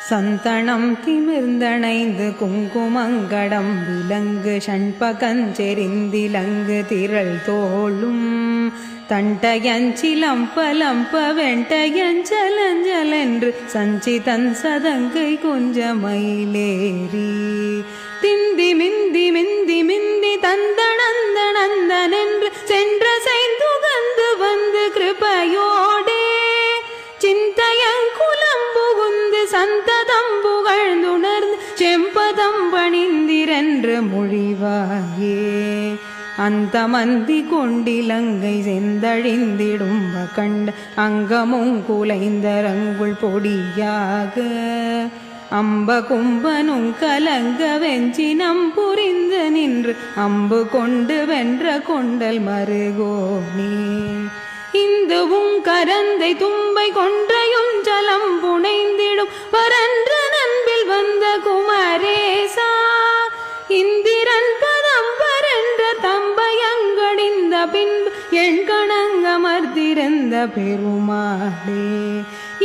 சந்தனம் திமிர்ந்தணைந்து குங்குமங்கடம் விலங்கு ஷண்பகஞ்செறிந்திலங்கு திரள் தோளும் தண்டயஞ்சிலம்பலம்ப வெண்டயஞ்சலஞ்சலென்று சஞ்சிதன் சதங்கை கொஞ்சமயிலேறி திந்தி மிந்தி மிந்தி மிந்தி தந்தனந்தனந்தனென்று சென்ற செய்துகந்து வந்து கிருபையோடே சிந்தையங்குலம் புகுந்து சந்ததம் புகழ்ந்துணர்ந்து செம்பதம் பணிந்திரென்று மொழிவாயே அந்த மந்தி கொண்டிலங்கை செந்தழிந்திடும் கண்ட அங்கமும் குலைந்தரங்குள் பொடியாக அம்ப கும்பனும் கலங்க வெஞ்சினம் புரிந்து நின்று அம்பு கொண்டு வென்ற கொண்டல் மருகோனே இந்துவும் கரந்தை தும்பை கொன்றையும் ஜலம் புனைந்திடும் பரன்ற நண்பில் வந்த குமரேசா இந்திரன் பதம் பரன்ற தம்பயங்கடிந்த பின்பு என் கணங்கமர்ந்திருந்த பெருமாளே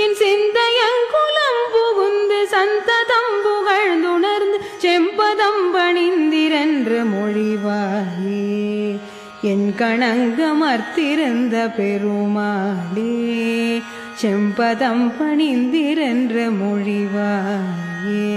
என் சிந்தையங்குலம் புகுந்து சந்ததம் புகழ்ந்துணர்ந்து செம்பதம் பணிந்திரென்று மொழிவாயே என் கணங்கமர்த்திருந்த பெருமாளே செம்பதம் பணிந்திரென்று மொழிவாயே.